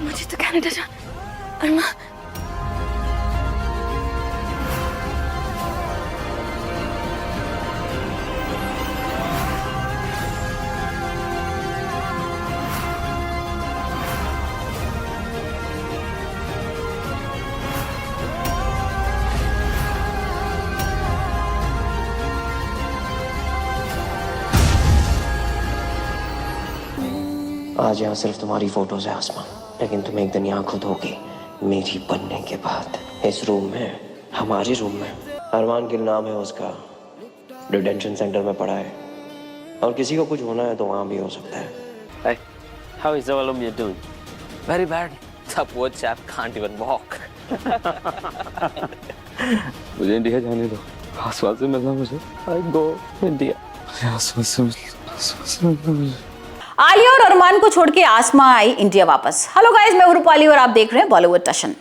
मुझे तो कनाडा जाना। अरमा, आज यहाँ सिर्फ तुम्हारी फोटोज है आसमान, लेकिन तुम एक दिन यहाँ खुद होगी मेरी बनने के बाद। इस रूम में, हमारे रूम में, अरमान गिल नाम है उसका, डिटेंशन सेंटर में पड़ा है, और किसी को कुछ होना है तो वहाँ भी हो सकता है। Hey, how is Avalomia doing? Very bad. The poor chap can't even walk. मुझे इंडिया जाने दो, आसपास से मिलना मुझे। I go India. आसपास से मिलना मुझे। आलिया और अरमान को छोड़ के आसमा आई इंडिया वापस। हेलो गाइस, मैं रूपाली और आप देख रहे हैं बॉलीवुड टशन।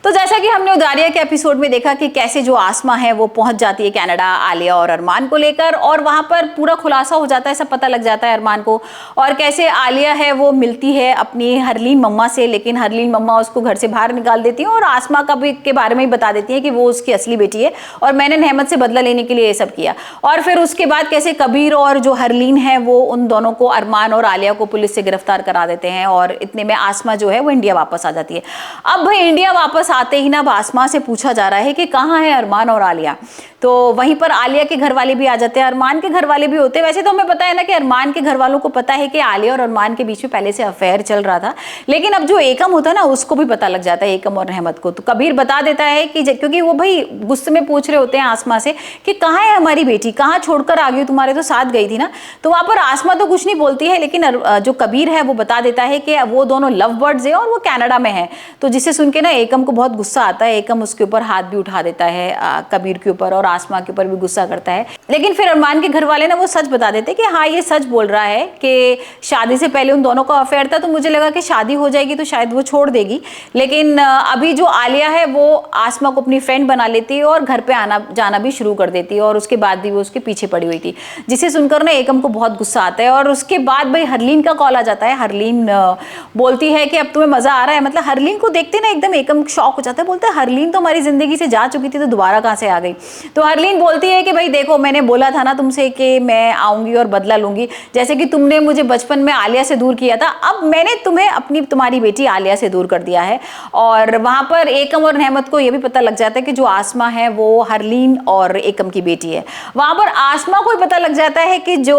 तो जैसा कि हमने उदारिया के एपिसोड में देखा कि कैसे जो आसमा है वो पहुंच जाती है कनाडा आलिया और अरमान को लेकर, और वहां पर पूरा खुलासा हो जाता है, सब पता लग जाता है अरमान को। और कैसे आलिया है वो मिलती है अपनी हरलीन मम्मा से, लेकिन हरलीन मम्मा उसको घर से बाहर निकाल देती है और आसमा का भी के बारे में ही बता देती है कि वो उसकी असली बेटी है और मैंने अहमद से बदला लेने के लिए ये सब किया। और फिर उसके बाद कैसे कबीर और जो हरलीन है वो उन दोनों को, अरमान और आलिया को, पुलिस से गिरफ्तार करा देते हैं, और इतने में आसमा जो है वो इंडिया वापस आ जाती है। अब भाई इंडिया वापस आते ही ना आसमा से पूछा जा रहा है कि कहाँ है अरमान और आलिया। तो वहीं पर आलिया के घर वाले भी आ जाते हैं, अरमान के घर वाले भी होते हैं। वैसे तो हमें पता है ना कि अरमान के घर वालों को पता है कि आलिया और अरमान के बीच में पहले से अफेयर चल रहा था, लेकिन अब जो एकम होता है ना उसको भी पता लग जाता है, एकम और अहमद को। तो कबीर बता देता है कि क्योंकि वो भाई गुस्से में पूछ रहे होते हैं आसमा से कि कहाँ है हमारी बेटी, कहाँ छोड़कर आ गई, तुम्हारे तो साथ गई थी ना। तो वहां पर आसमा तो कुछ नहीं बोलती है, लेकिन जो कबीर है वो बता देता है कि वो दोनों लव बर्ड्स है और वो कनाडा में है। तो जिसे सुन के ना एकम को बहुत गुस्सा आता है, एकम उसके ऊपर हाथ भी उठा देता है कबीर के ऊपर, और आसमा के ऊपर भी गुस्सा करता है। लेकिन फिर अरमान के घर वाले ना वो सच बता देते कि हाँ ये सच बोल रहा है कि शादी से पहले उन दोनों का अफेयर था। तो मुझे लगा कि शादी हो जाएगी तो शायद वो छोड़ देगी, लेकिन अभी जो आलिया है वो आसमा को अपनी फ्रेंड बना लेती है और घर पे आना जाना भी शुरू कर देती है, और उसके बाद भी वो उसके पीछे पड़ी हुई थी, जिसे सुनकर ना एकम को बहुत गुस्सा आता है। और उसके बाद भाई हरलीन का कॉल आ जाता है। हरलीन बोलती है कि अब तुम्हें मजा आ रहा है, मतलब हरलीन को देखते ना एकदम एकम शॉक हो जाता है, बोलता है हरलीन तो हमारी जिंदगी से जा चुकी थी तो दोबारा कहां से आ गई। तो हरलीन बोलती है कि भाई देखो मैंने बोला था ना तुमसे कि मैं आऊंगी और बदला लूंगी, जैसे कि तुमने मुझे बचपन में आलिया से दूर किया था, अब मैंने तुम्हें तुम्हारी बेटी आलिया से दूर कर दिया है। और वहां पर एकम और अहमद को यह भी पता लग जाता है कि जो आसमा है वो हरलीन और एकम की बेटी है। वहां पर आसमा को भी पता लग जाता है कि जो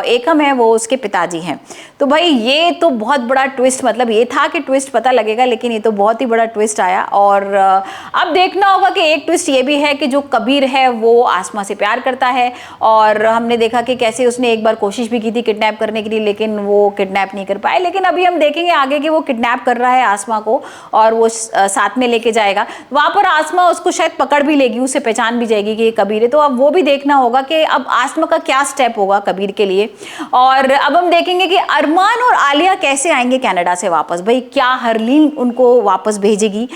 एकम है वो उसके पिताजी हैं। तो भाई ये तो बहुत बड़ा ट्विस्ट, मतलब ये था कि ट्विस्ट पता लगेगा, लेकिन ये तो बहुत ही बड़ा ट्विस्ट आया। और अब देखना होगा कि एक ट्विस्ट ये भी है कि जो कबीर है वो आसमा से प्यार करता है, और हमने देखा कि कैसे उसने एक बार कोशिश भी की थी किडनैप करने के लिए, लेकिन वो किडनैप नहीं कर पाए। लेकिन अभी हम देखेंगे आगे कि वो किडनैप कर रहा है आसमा को और वो साथ में लेके जाएगा। वहां पर आसमा उसको शायद पकड़ भी लेगी, उसे पहचान भी जाएगी कि ये कबीर है। तो अब वो भी देखना होगा कि अब आसमा का क्या स्टेप होगा कबीर के लिए। और अब हम देखेंगे कि अरमान और आलिया कैसे आएंगे कनाडा से वापस। भाई क्या हरलीन उनको वापस भेजेगी?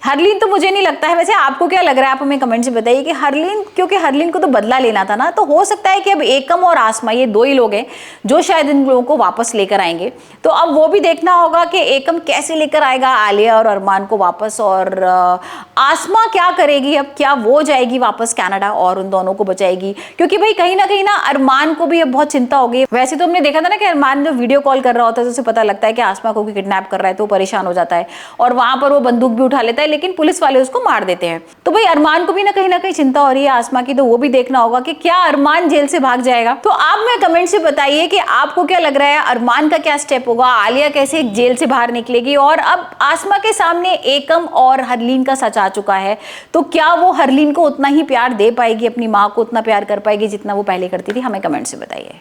हरलीन तो मुझे नहीं लगता है, वैसे आपको क्या लग रहा है आप हमें कमेंट से बताइए कि हरलीन, क्योंकि हरलीन को तो बदला लेना था ना, तो हो सकता है कि अब एकम और आसमा ये दो ही लोग हैं जो शायद इन लोगों को वापस लेकर आएंगे। तो अब वो भी देखना होगा कि एकम कैसे लेकर आएगा आलिया और अरमान को वापस, और आसमा क्या करेगी, अब क्या वो जाएगी वापस कनाडा और उन दोनों को बचाएगी? क्योंकि भाई कहीं ना अरमान को भी अब बहुत चिंता हो गई। वैसे तो हमने देखा था ना कि अरमान जब वीडियो कॉल कर रहा होता है तो उसे पता लगता है कि आसमा को भी किडनैप कर रहा है, तो परेशान हो जाता है और वहां पर वो बंदूक भी उठा लेता है, लेकिन पुलिस वाले उसको मार देते हैं। तो भाई अरमान को भी ना कहीं चिंता हो रही है आसमा की, तो वो भी देखना होगा कि क्या अरमान जेल से भाग जाएगा। तो आप मैं कमेंट से बताइए कि आपको क्या लग रहा है, अरमान का क्या स्टेप होगा, आलिया कैसे जेल से बाहर निकलेगी, और अब आसमा के सामने एकम और हरलीन का सच आ चुका है, तो क्या वो हरलीन को उतना ही प्यार दे पाएगी, अपनी माँ को उतना प्यार कर पाएगी जितना वो पहले करती थी? हमें कमेंट से बताइए।